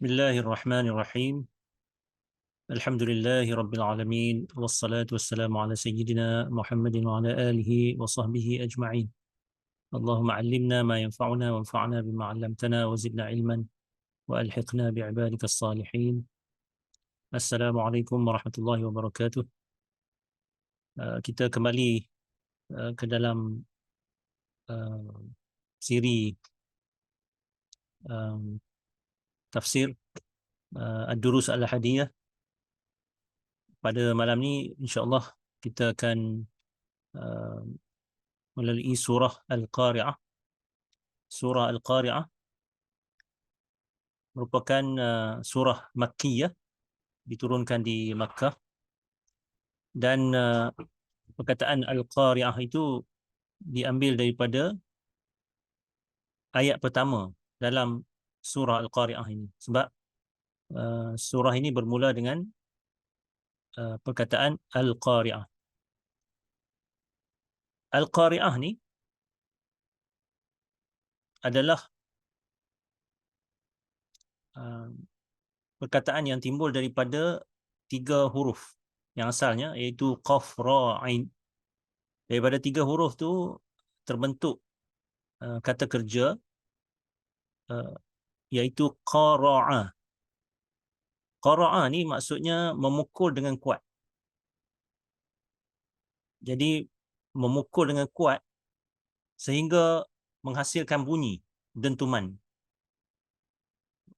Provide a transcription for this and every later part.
بسم الله الرحمن الرحيم. الحمد لله رب العالمين، والصلاة والسلام على سيدنا محمد وعلى آله وصحبه أجمعين. اللهم علمنا ما ينفعنا وانفعنا بما علمتنا وزدنا علما وألحقنا بعبادك الصالحين. السلام عليكم ورحمة الله وبركاته. Kita kembali ke dalam uh, siri um, tafsir Ad-Durus Al-Hadiyah. Pada malam ni insya-Allah kita akan uh, melalui surah Al-Qari'ah. Surah Al-Qari'ah merupakan surah Makkiyah, diturunkan di Makkah, dan perkataan Al-Qari'ah itu diambil daripada ayat pertama dalam surah Al-Qari'ah ini, sebab surah ini bermula dengan perkataan Al-Qari'ah. Al-Qari'ah ni adalah uh, perkataan yang timbul daripada tiga huruf yang asalnya, iaitu Qaf, Ra, Ain. Daripada tiga huruf tu terbentuk kata kerja, iaitu qara'a. Qara'a ni maksudnya memukul dengan kuat. Jadi memukul dengan kuat sehingga menghasilkan bunyi dentuman.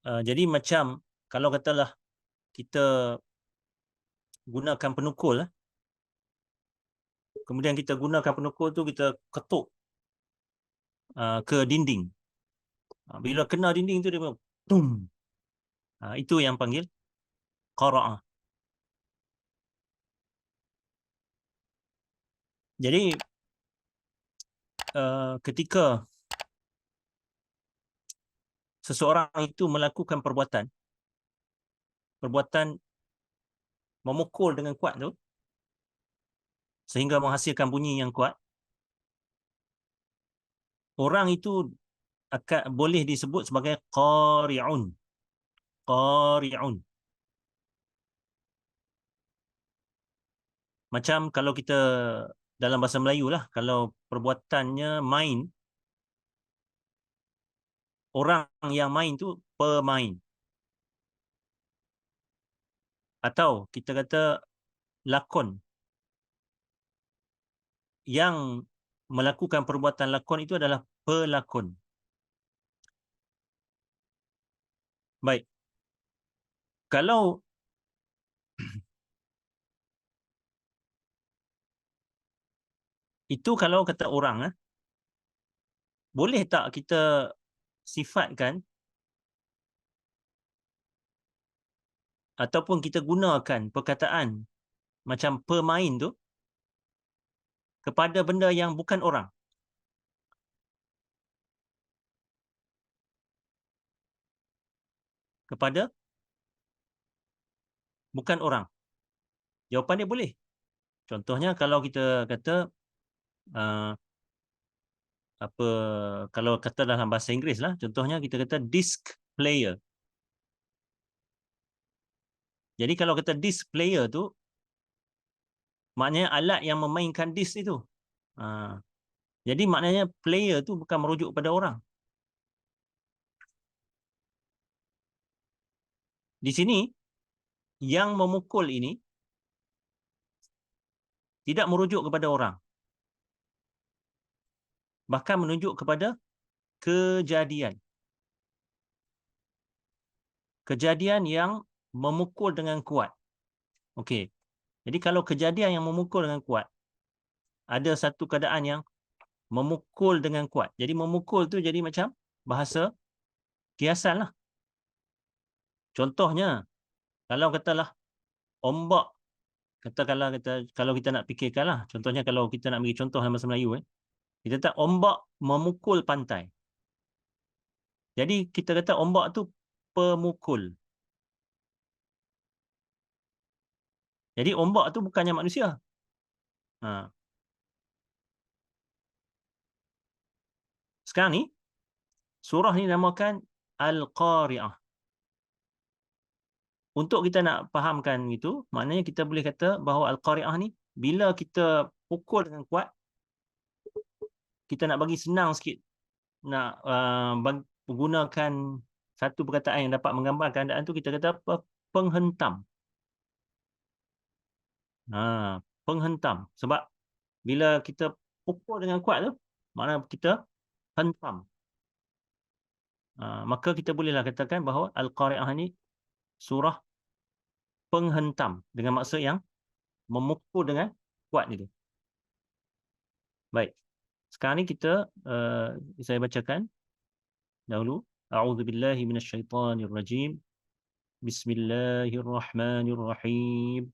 Jadi macam kalau katalah kita gunakan penukul, kemudian kita gunakan penukul tu kita ketuk ke dinding. Bila kena dinding tu dia tum. Itu yang panggil qara'a. Jadi ketika seseorang itu melakukan perbuatan memukul dengan kuat tu sehingga menghasilkan bunyi yang kuat, orang itu akan boleh disebut sebagai qari'un. Qari'un. Macam kalau kita dalam bahasa Melayu lah, kalau perbuatannya main, orang yang main tu pemain. Atau kita kata lakon. Yang melakukan perbuatan lakon itu adalah pelakon. Baik. Kalau itu kalau kata orang, boleh tak kita sifatkan ataupun kita gunakan perkataan macam pemain tu kepada benda yang bukan orang? Kepada bukan orang. Jawapan dia boleh. Contohnya kalau kita kata uh, apa, kalau kata dalam bahasa Inggeris lah, contohnya kita kata disc player. Jadi kalau kata disc player tu maknanya alat yang memainkan disc itu. Jadi maknanya player tu bukan merujuk pada orang. Di sini yang memukul ini tidak merujuk kepada orang, bahkan menunjuk kepada kejadian. Kejadian yang memukul dengan kuat. Okey. Jadi kalau kejadian yang memukul dengan kuat, ada satu keadaan yang memukul dengan kuat. Jadi memukul tu jadi macam bahasa kiasan lah. Contohnya, kalau katalah ombak, katakanlah kalau kita nak fikirkan lah, contohnya kalau kita nak bagi contoh dalam bahasa Melayu, kita kata ombak memukul pantai. Jadi kita kata ombak tu pemukul. Jadi ombak tu bukannya manusia. Sekarang ni surah ni namakan Al-Qari'ah. untuk kita nak fahamkan itu, maknanya kita boleh kata bahawa Al-Qari'ah ni bila kita pukul dengan kuat, kita nak bagi senang sikit, nak menggunakan satu perkataan yang dapat menggambar keadaan tu, kita kata apa? Penghentam. Penghentam. Sebab bila kita pukul dengan kuat tu, makna kita hentam. Maka kita bolehlah katakan bahawa Al-Qari'ah ni surah penghentam, dengan maksud yang memukul dengan kuat itu. Baik. Sekarang ni kita saya bacakan dahulu. A'udzubillahi minasyaitonirrajim. Bismillahirrahmanirrahim.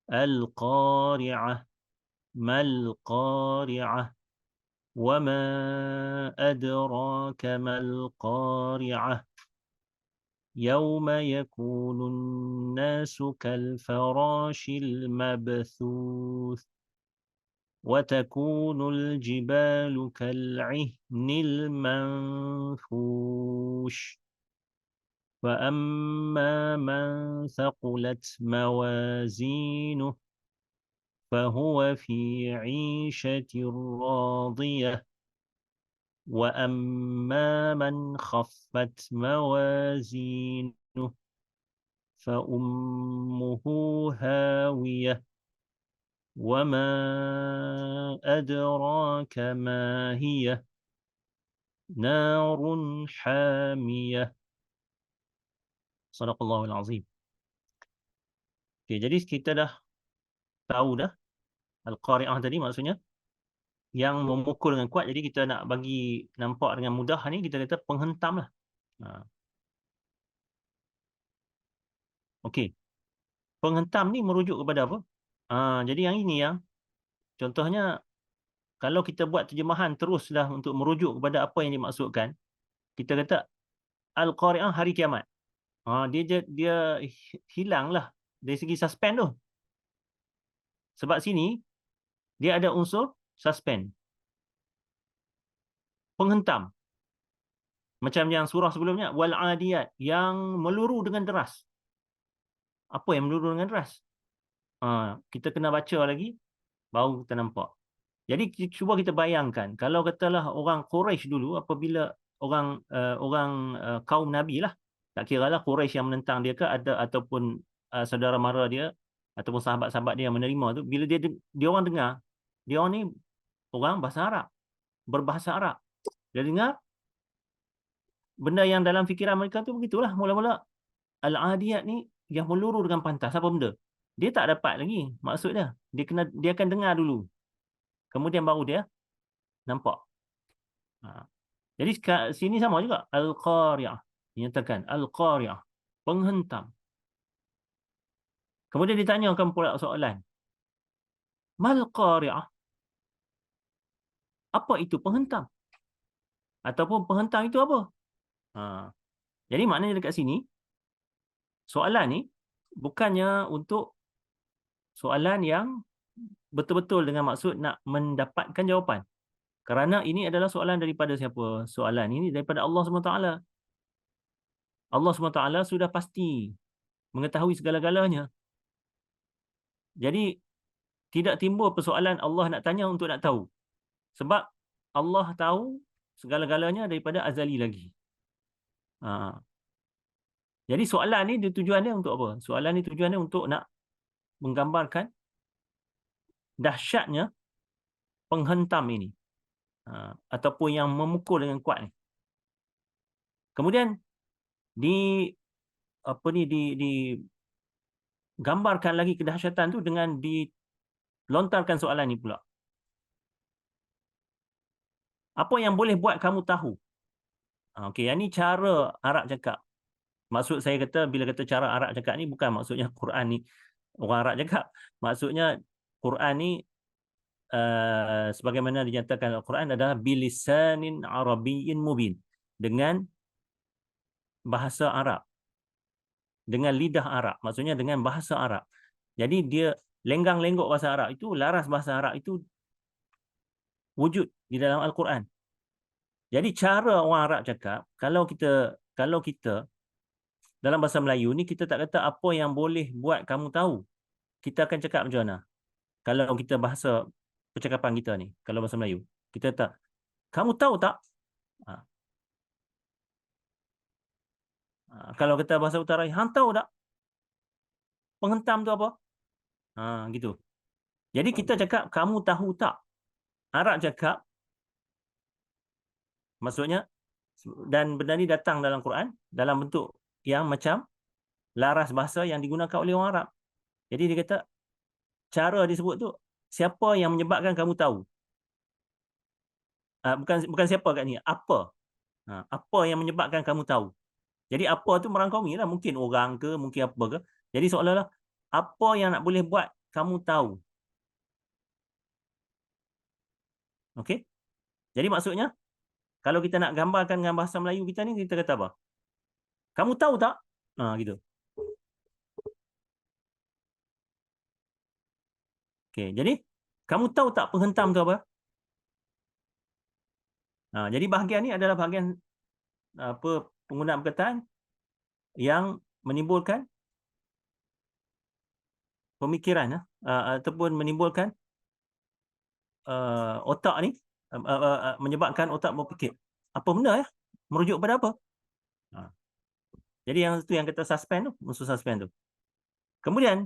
Al-Qari'ah. Mal-Qari'ah. Wa ma adraka mal-Qari'ah. يوم يكون الناس كالفراش المبثوث وتكون الجبال كالعهن المنفوش فأما من ثقلت موازينه فهو في عيشة راضية وأما من خفت موازينه فأمه هاوية وما أدراك ما هي نار حامية. Sadaqallahul Azim. Okay, jadi kita dah tahu dah Al-Qari'ah tadi maksudnya yang memukul dengan kuat. Jadi kita nak bagi nampak dengan mudah ni, kita kata penghentam lah. Okey. Penghentam ni merujuk kepada apa? Jadi yang ini yang contohnya, kalau kita buat terjemahan teruslah untuk merujuk kepada apa yang dimaksudkan, kita kata Al-Qari'ah hari kiamat. Dia hilanglah dari segi suspend tu. Sebab sini dia ada unsur suspend. Penghentam. Macam yang surah sebelumnya, wal adiyat, yang meluru dengan deras. Apa yang meluru dengan deras? Kita kena baca lagi baru kita nampak. Jadi cuba kita bayangkan, kalau katalah orang Quraisy dulu, apabila orang kaum Nabi lah, tak kiralah Quraisy yang menentang dia ke ataupun saudara mara dia ataupun sahabat-sahabat dia yang menerima tu, bila dia orang dengar, dia orang ni orang bahasa Arab, berbahasa Arab. Dia dengar benda yang dalam fikiran mereka tu begitulah. Mula-mula Al-Adiyat ni yang meluru dengan pantas, apa benda? Dia tak dapat lagi maksud dia. Dia akan dengar dulu. Kemudian baru dia nampak. Jadi sini sama juga. Al-Qari'ah. Dinyatakan Al-Qari'ah. Penghentam. Kemudian ditanyakan pula soalan. Mal-Qari'ah. Apa itu penghentam? Ataupun penghentam itu apa? Jadi maknanya dekat sini, soalan ni bukannya untuk soalan yang betul-betul dengan maksud nak mendapatkan jawapan. Kerana ini adalah soalan daripada siapa? Soalan ini daripada Allah SWT. Allah SWT sudah pasti mengetahui segala-galanya. Jadi tidak timbul persoalan Allah nak tanya untuk nak tahu. Sebab Allah tahu segala-galanya daripada azali lagi. Jadi soalan ni tujuannya untuk apa? Soalan ni tujuannya untuk nak menggambarkan dahsyatnya penghentam ini. Ataupun yang memukul dengan kuat ni. Kemudian digambarkan lagi kedahsyatan tu dengan dilontarkan soalan ni pula. Apa yang boleh buat kamu tahu? Okey, yang ni cara Arab cakap. Maksud saya kata, bila kata cara Arab cakap ni, bukan maksudnya Quran ni orang Arab cakap. Maksudnya Quran ni sebagaimana dinyatakan Al-Quran adalah bilisanin arabiyyin mubin, dengan bahasa Arab, dengan lidah Arab, maksudnya dengan bahasa Arab. Jadi dia lenggang-lenggok bahasa Arab itu, laras bahasa Arab itu wujud di dalam Al-Quran. Jadi cara orang Arab cakap, kalau kita dalam bahasa Melayu ni kita tak kata apa yang boleh buat kamu tahu. Kita akan cakap macam mana? Kalau kita bahasa percakapan kita ni, kalau bahasa Melayu, kita tak, kamu tahu tak? Ha. Kalau kita bahasa utara, hang tahu tak? Penghentam tu apa? Gitu. Jadi kita cakap, kamu tahu tak? Arab cakap, maksudnya, dan benda ni datang dalam Quran, dalam bentuk yang macam laras bahasa yang digunakan oleh orang Arab. Jadi dia kata, cara disebut tu, siapa yang menyebabkan kamu tahu? Bukan siapa kat ni, apa? Apa yang menyebabkan kamu tahu? Jadi apa tu merangkumi lah, mungkin orang ke, mungkin apa ke. Jadi seolah-olah apa yang nak boleh buat kamu tahu. Okey? Jadi maksudnya, kalau kita nak gambarkan dengan bahasa Melayu kita ni, kita kata apa? Kamu tahu tak? Gitu. Okey, jadi kamu tahu tak penghentam tu apa? Jadi bahagian ni adalah bahagian penggunaan perkataan yang menimbulkan pemikiran ataupun menimbulkan otak ni menyebabkan otak berfikir. Apa benda ya? Merujuk pada apa? Jadi yang itu yang kita suspend tu, musuh suspend tu. Kemudian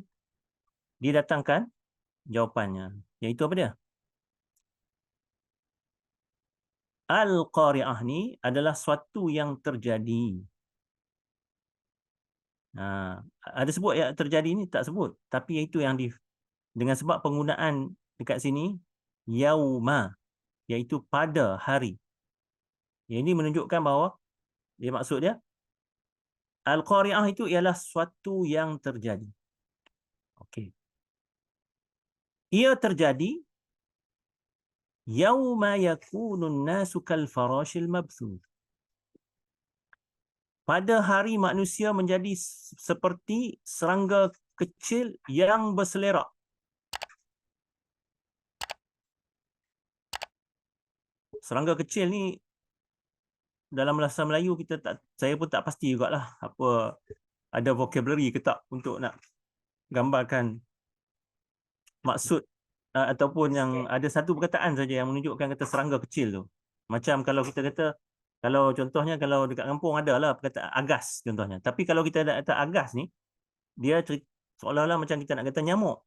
didatangkan jawapannya, iaitu apa dia? Al-Qari'ah ni adalah suatu yang terjadi. Ada sebut ya terjadi ni, tak sebut, tapi itu yang dengan sebab penggunaan dekat sini yauma, iaitu pada hari. Yang ini menunjukkan bahawa dia maksud dia Al-Qari'ah itu ialah suatu yang terjadi. Okey. Ia terjadi yauma yakunun nasu kal farashil mabthuth. Pada hari manusia menjadi seperti serangga kecil yang berselerak. Serangga kecil ni dalam bahasa Melayu saya pun tak pasti jugalah apa ada vocabulary ke tak untuk nak gambarkan maksud ataupun yang ada satu perkataan saja yang menunjukkan kata serangga kecil tu. Macam kalau kita kata, kalau contohnya kalau dekat kampung adalah perkataan agas contohnya. Tapi kalau kita ada kata agas ni, dia seolah-olah macam kita nak kata nyamuk.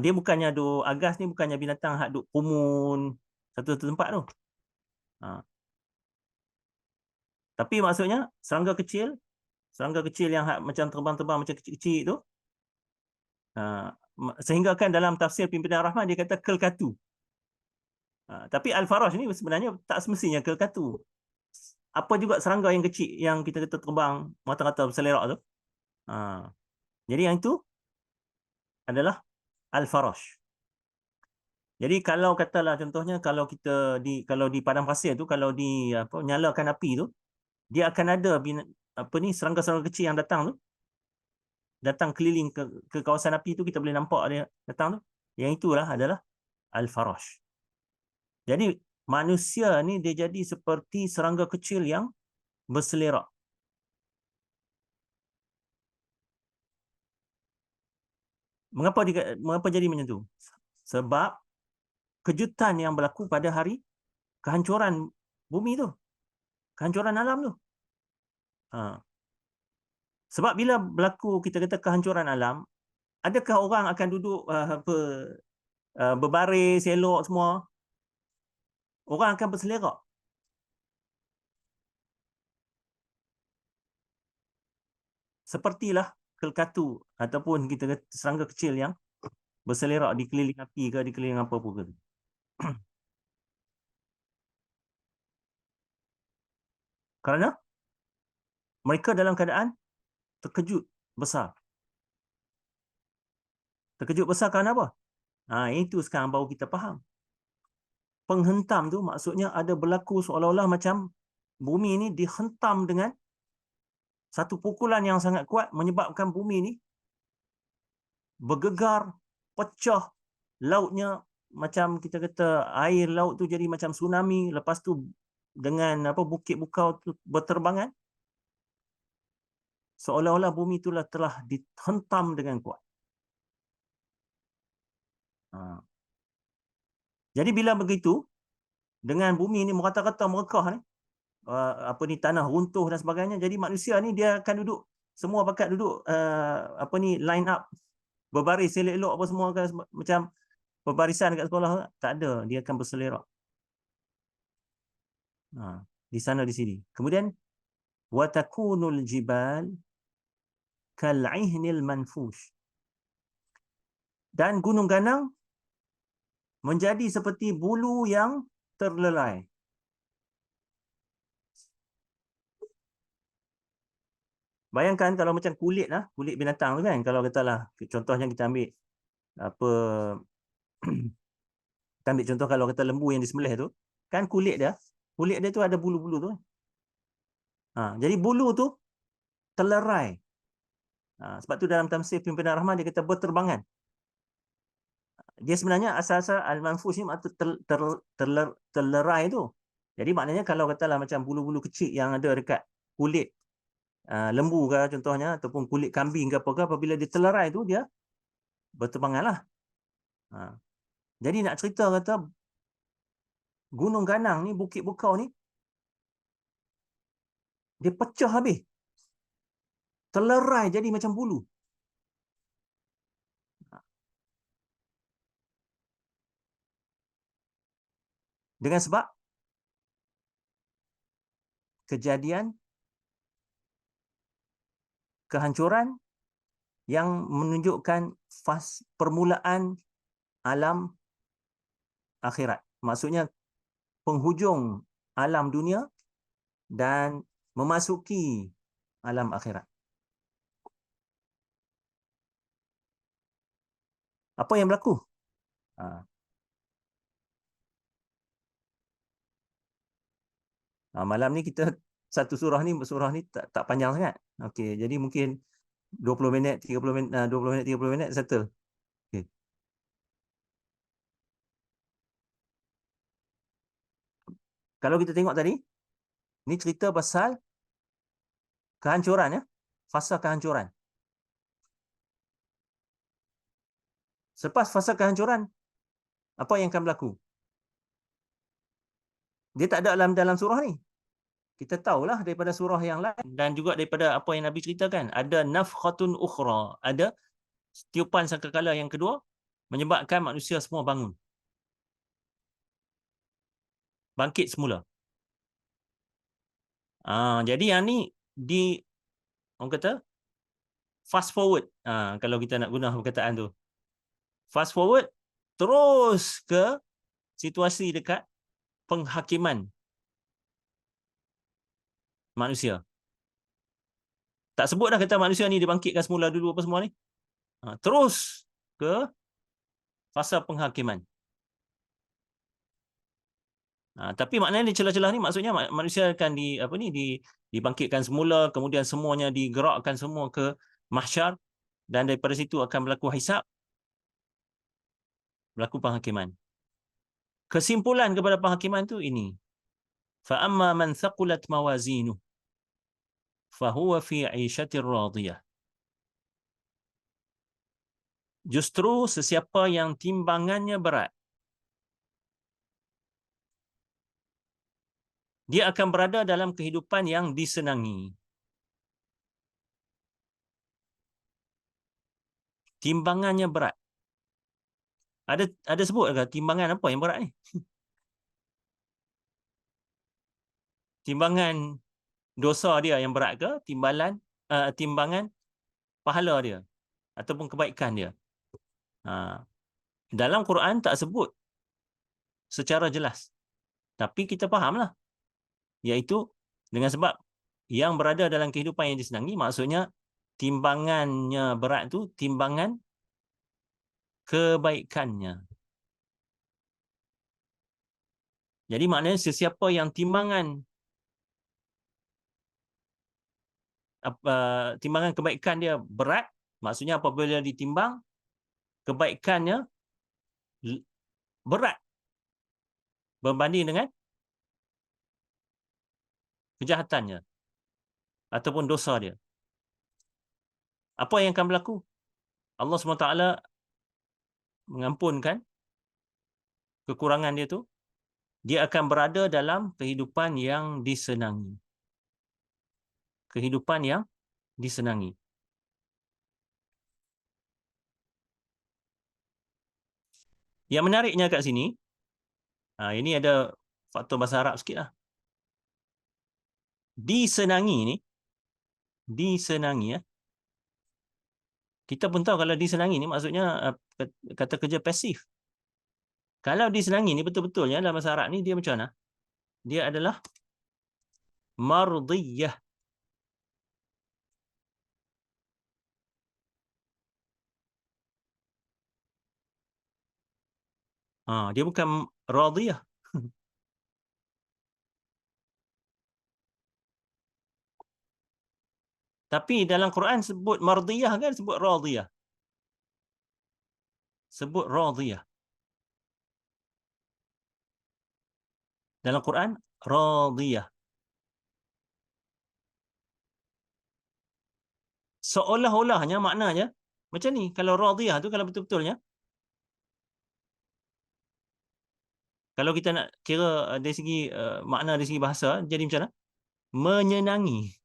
Dia bukannya agas ni bukannya binatang hak duk kumun satu tempat tu. Tapi maksudnya serangga kecil yang macam terbang-terbang macam kecil-kecil tu, sehingga kan dalam tafsir Pimpinan Rahman dia kata kelkatu. Tapi Al-Farash ni sebenarnya tak semestinya kelkatu. Apa juga serangga yang kecil yang kita kata terbang mata-mata berselerak tu. Jadi yang itu adalah Al-Farash. Jadi kalau katalah contohnya kalau di padang pasir tu, kalau nyalakan api tu, dia akan ada serangga-serangga kecil yang datang tu, datang keliling ke kawasan api tu, kita boleh nampak dia datang tu. Yang itulah adalah Al-Farash. Jadi manusia ni dia jadi seperti serangga kecil yang berselerak. Mengapa jadi macam tu? Sebab kejutan yang berlaku pada hari kehancuran bumi tu. Kehancuran alam tu. Sebab bila berlaku kita kata kehancuran alam, adakah orang akan duduk berbaris elok semua? Orang akan berselerak. Sepertilah kelkatu ataupun kita kata serangga kecil yang berselerak di keliling api ke di keliling apa pun ke. Kerana mereka dalam keadaan terkejut besar. Terkejut besar kerana apa? Itu sekarang baru kita faham. Penghentam tu maksudnya ada berlaku seolah-olah macam bumi ni dihentam dengan satu pukulan yang sangat kuat menyebabkan bumi ni bergegar, pecah, lautnya macam kita kata air laut tu jadi macam tsunami, lepas tu dengan bukit bukau tu berterbangan. seolah-olah bumi itulah telah dihentam dengan kuat. Jadi bila begitu, dengan bumi ni merata-rata merekah ni, apa ni, tanah runtuh dan sebagainya, jadi manusia ni dia akan duduk, semua pakat duduk apa ni, line up, berbaris elok-elok apa semua, macam perbarisan dekat sekolah. Tak ada, dia akan berselerak. Di sana di sini. Kemudian wa takunul jibal kal'ihnil manfush. Dan gunung ganang menjadi seperti bulu yang terlelai. Bayangkan kalau macam kulit lah, kulit binatang tu kan, kalau katalah contohnya kita ambil apa kita ambil contoh kalau kata lembu yang disembelih tu, kan kulit dia tu ada bulu-bulu tu. Jadi bulu tu terlerai. Sebab tu dalam tafsir Pimpinan Rahman dia kata berterbangan. Dia sebenarnya asal-asal al-manfush ni terlerai tu. Jadi maknanya kalau katalah macam bulu-bulu kecil yang ada dekat kulit lembu ke contohnya, ataupun kulit kambing ke apa ke, apabila dia terlerai tu, dia berterbangan lah. Jadi nak cerita kata Gunung Ganang ni, Bukit Bukau ni, dia pecah habis. Terlerai jadi macam bulu. Dengan sebab kejadian kehancuran yang menunjukkan permulaan alam akhirat. Maksudnya penghujung alam dunia dan memasuki alam akhirat. Apa yang berlaku? Malam ni kita satu surah ni tak panjang sangat. Okey, jadi mungkin 20 minit, 30 minit, 20 minit, 30 minit settle. Okay. Kalau kita tengok tadi, ni cerita pasal kehancuran ya, fasa kehancuran. Selepas fasa kehancuran, apa yang akan berlaku? Dia tak ada dalam surah ni. Kita tahulah daripada surah yang lain dan juga daripada apa yang Nabi ceritakan, ada nafkhatun ukhra, ada tiupan sangkakala yang kedua menyebabkan manusia semua bangun. Bangkit semula. Jadi yang ni orang kata fast forward. Kalau kita nak guna perkataan tu. Fast forward terus ke situasi dekat penghakiman manusia. Tak sebut dah kata manusia ni dibangkitkan semula dulu apa semua ni. Terus ke fasa penghakiman. Tapi maknanya di celah-celah ni maksudnya manusia akan dibangkitkan semula, kemudian semuanya digerakkan semua ke mahsyar dan daripada situ akan berlaku hisab, berlaku penghakiman. Kesimpulan kepada penghakiman tu ini. Fa amma man thaqulat mawazinuh fa huwa fi 'ishatir radiyah. Justru sesiapa yang timbangannya berat, dia akan berada dalam kehidupan yang disenangi. Timbangannya berat. Ada sebut ke timbangan apa yang berat ni? Timbangan dosa dia yang berat ke? Timbangan pahala dia ataupun kebaikan dia? Dalam Quran tak sebut secara jelas. Tapi kita fahamlah. Iaitu dengan sebab yang berada dalam kehidupan yang disenangi, maksudnya timbangannya berat tu timbangan kebaikannya. Jadi maknanya sesiapa yang timbangan kebaikan dia berat, maksudnya apabila ditimbang kebaikannya berat berbanding dengan kejahatannya ataupun dosa dia. Apa yang akan berlaku? Allah SWT mengampunkan kekurangan dia tu. Dia akan berada dalam kehidupan yang disenangi. Kehidupan yang disenangi. Yang menariknya kat sini, ini ada faktor bahasa Arab sikit lah. Disenangi ni, disenangi ya. Kita pun tahu kalau disenangi ni maksudnya kata kerja pasif. Kalau disenangi ni betul-betulnya dalam bahasa Arab ni dia macam mana? Dia adalah mardiyah. Dia bukan radiyah. Tapi dalam Quran sebut mardiyah kan, sebut radiyah. Sebut radiyah. Dalam Quran radiyah. Seolah-olahnya maknanya macam ni. Kalau radiyah tu kalau betul-betulnya, kalau kita nak kira dari segi makna dari segi bahasa, jadi macam mana? Menyenangi.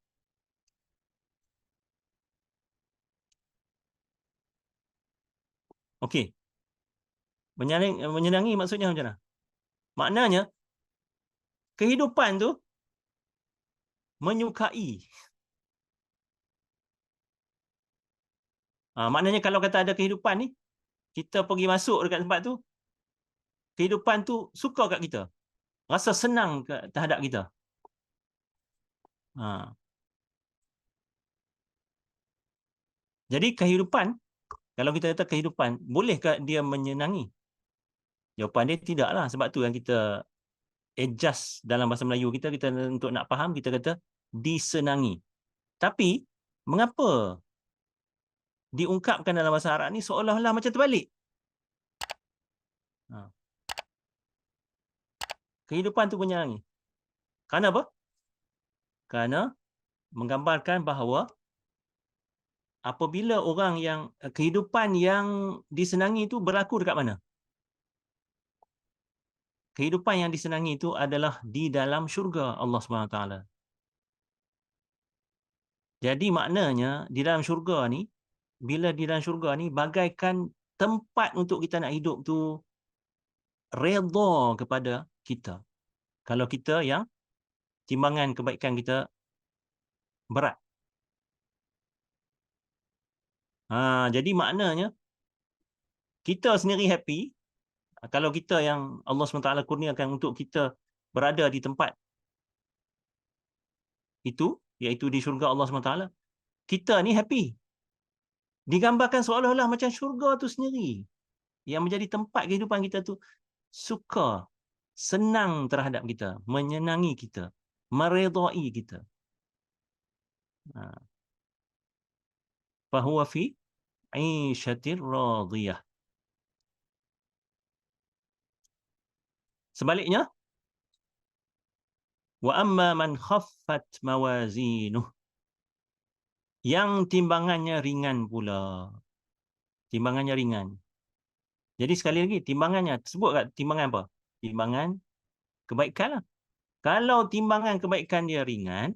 Okey. Menyenangi maksudnya macam mana? Maknanya kehidupan tu menyukai. Maknanya kalau kata ada kehidupan ni, kita pergi masuk dekat tempat tu, kehidupan tu suka kat kita. Rasa senang terhadap kita. Jadi kehidupan, kalau kita kata kehidupan, bolehkah dia menyenangi? Jawapan dia tidaklah. Sebab tu yang kita adjust dalam bahasa Melayu kita untuk nak faham, kita kata disenangi. Tapi, mengapa diungkapkan dalam bahasa Arab ni seolah-olah macam terbalik? Kehidupan tu menyenangi. Kerana apa? Kerana menggambarkan bahawa apabila orang yang kehidupan yang disenangi itu berlaku dekat mana? Kehidupan yang disenangi itu adalah di dalam syurga Allah SWT. Jadi maknanya di dalam syurga ni, bila di dalam syurga ni bagaikan tempat untuk kita nak hidup tu redha kepada kita. Kalau kita yang timbangan kebaikan kita berat. Jadi maknanya kita sendiri happy kalau kita yang Allah SWT kurniakan untuk kita berada di tempat itu, iaitu di syurga Allah SWT, kita ni happy. Digambarkan seolah-olah macam syurga tu sendiri yang menjadi tempat kehidupan kita tu suka, senang terhadap kita, menyenangi kita, meredai kita. Fahuwa fi 'aishatir radiyah. Sebaliknya, wa amma man khaffat mawazinuh, yang timbangannya ringan pula. Timbangannya ringan. Jadi sekali lagi, timbangannya, sebut kat timbangan apa? Timbangan kebaikan lah. Kalau timbangan kebaikan dia ringan,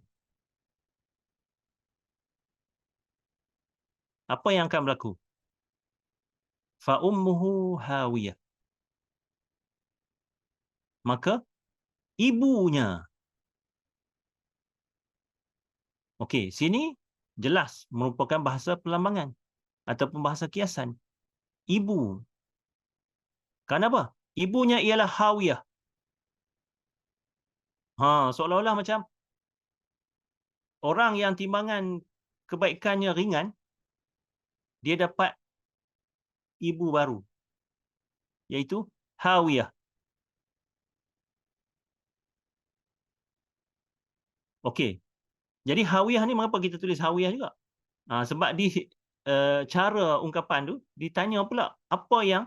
apa yang akan berlaku? Fa ummuhu hawiyah. Maka ibunya. Okey, sini jelas merupakan bahasa perlambangan ataupun bahasa kiasan. Ibu. Kenapa? Ibunya ialah hawiyah. Seolah-olah macam orang yang timbangan kebaikannya ringan, dia dapat ibu baru, iaitu hawiyah. Okey. Jadi hawiyah ni mengapa kita tulis hawiyah juga? Sebab di cara ungkapan tu ditanya pula apa yang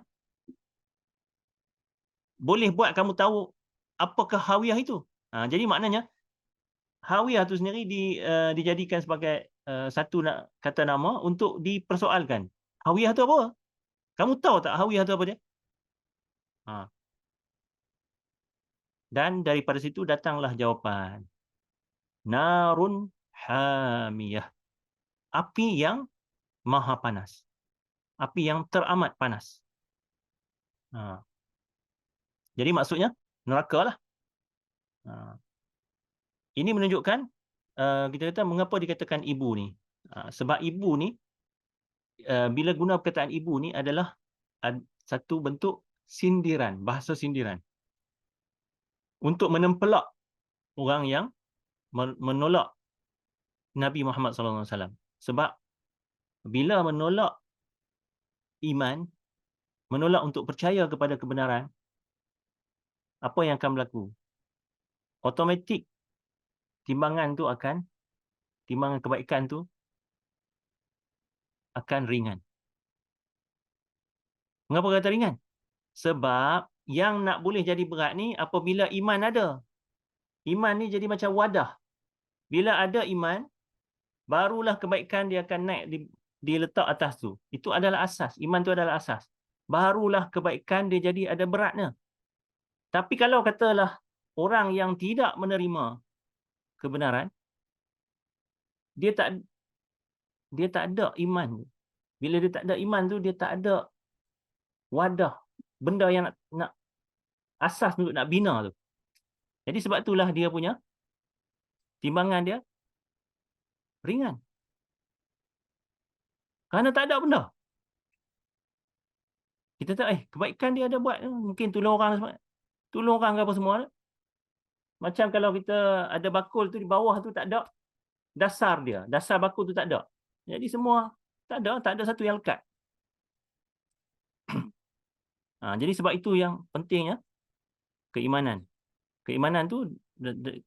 boleh buat kamu tahu apakah hawiyah itu. Jadi maknanya hawiyah tu sendiri dijadikan sebagai satu nak kata nama untuk dipersoalkan. Hawiyah tu apa? Kamu tahu tak hawiyah tu apa dia? Ha. Dan daripada situ datanglah jawapan. Narun hamiyah. Api yang maha panas. Api yang teramat panas. Ha. Jadi maksudnya neraka lah. Ha. Ini menunjukkan kita kata mengapa dikatakan ibu ni. Sebab ibu ni bila guna perkataan ibu ni adalah satu bentuk sindiran, bahasa sindiran untuk menempelak orang yang menolak Nabi Muhammad SAW. Sebab bila menolak iman, menolak untuk percaya kepada kebenaran, apa yang akan berlaku? Automatik timbangan kebaikan tu akan ringan. Mengapa kata ringan? Sebab yang nak boleh jadi berat ni apabila iman ada. Iman ni jadi macam wadah. Bila ada iman, barulah kebaikan dia akan naik diletak atas tu. Itu adalah asas. Iman tu adalah asas. Barulah kebaikan dia jadi ada beratnya. Tapi kalau katalah orang yang tidak menerima kebenaran, dia tak ada iman. Bila dia tak ada iman tu, dia tak ada wadah, benda yang nak asas untuk nak bina tu. Jadi sebab itulah dia punya timbangan dia ringan. Kerana tak ada benda. Kita tak, kebaikan dia ada buat. Mungkin tolong orang ke apa semua. Macam kalau kita ada bakul tu di bawah tu tak ada dasar dia. Dasar bakul tu tak ada. Jadi semua tak ada satu yang lekat. Jadi sebab itu yang pentingnya keimanan. Keimanan tu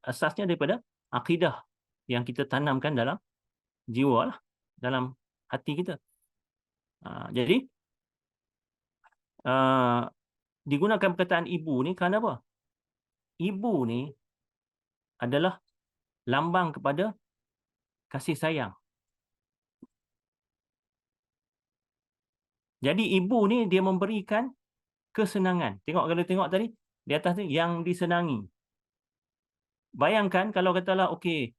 asasnya daripada akidah yang kita tanamkan dalam jiwa lah, dalam hati kita. Jadi digunakan perkataan ibu ni kerana apa? Ibu ni adalah lambang kepada kasih sayang. Jadi ibu ni dia memberikan kesenangan. Kalau tengok tadi di atas ni yang disenangi. Bayangkan kalau katalah okey,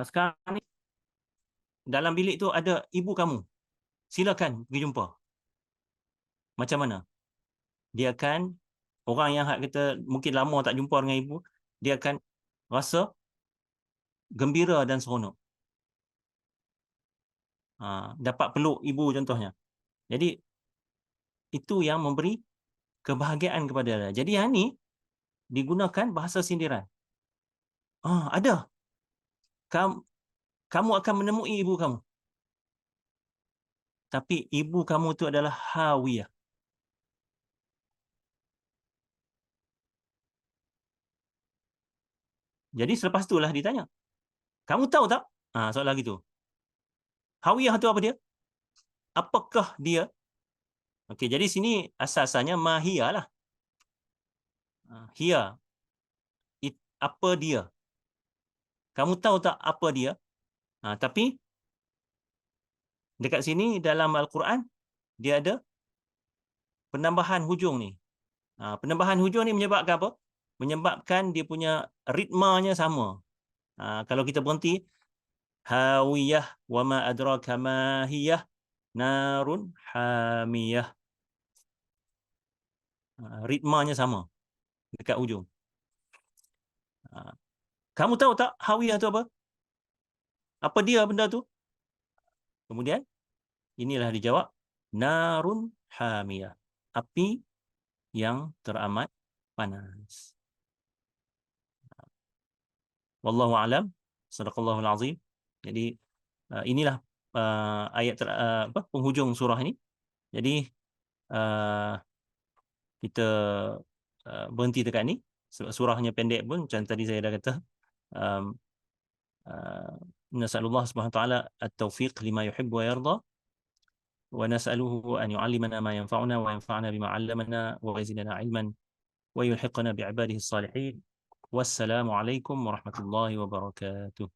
sekarang ni dalam bilik tu ada ibu kamu. Silakan pergi jumpa. Macam mana? Dia akan, orang yang kata mungkin lama tak jumpa dengan ibu, dia akan rasa gembira dan seronok. Dapat peluk ibu contohnya. Jadi itu yang memberi kebahagiaan kepada dia. Jadi yang ni digunakan bahasa sindiran. Ada. Kamu akan menemui ibu kamu. Tapi ibu kamu itu adalah hawiyah. Jadi selepas itulah ditanya, kamu tahu tak? Soalan gitu. Hawiyah itu apa dia? Apakah dia? Okey, jadi sini asalnya mahiyah lah. Hiya. Apa dia? Kamu tahu tak apa dia? Tapi dekat sini dalam Al-Quran dia ada penambahan hujung ni. Penambahan hujung ni menyebabkan apa? Menyebabkan dia punya ritmanya sama. Kalau kita berhenti, hawiyah wa ma adraka ma hiyah narun hamiyah. Ritmanya sama dekat hujung. Kamu tahu tak hawiyah tu apa? Apa dia benda tu? Kemudian inilah dijawab, narun hamiyah. Api yang teramat panas. Wallahu a'lam. Sadaqallahul azim. Jadi inilah ayat penghujung surah ini. Jadi kita berhenti dekat ni sebab surahnya pendek pun, macam tadi saya dah kata. Nasallallahu subhanahu wa ta'ala at-taufiq lima yuhibbu wa yarda, wa nas'aluhu an yu'allimana ma yanfa'una wa yanfa'ana bima 'allamana wa yazidana 'ilman wa yulhiqana bi'ibadihi as-salihin. Wassalamu alaikum warahmatullahi wabarakatuh.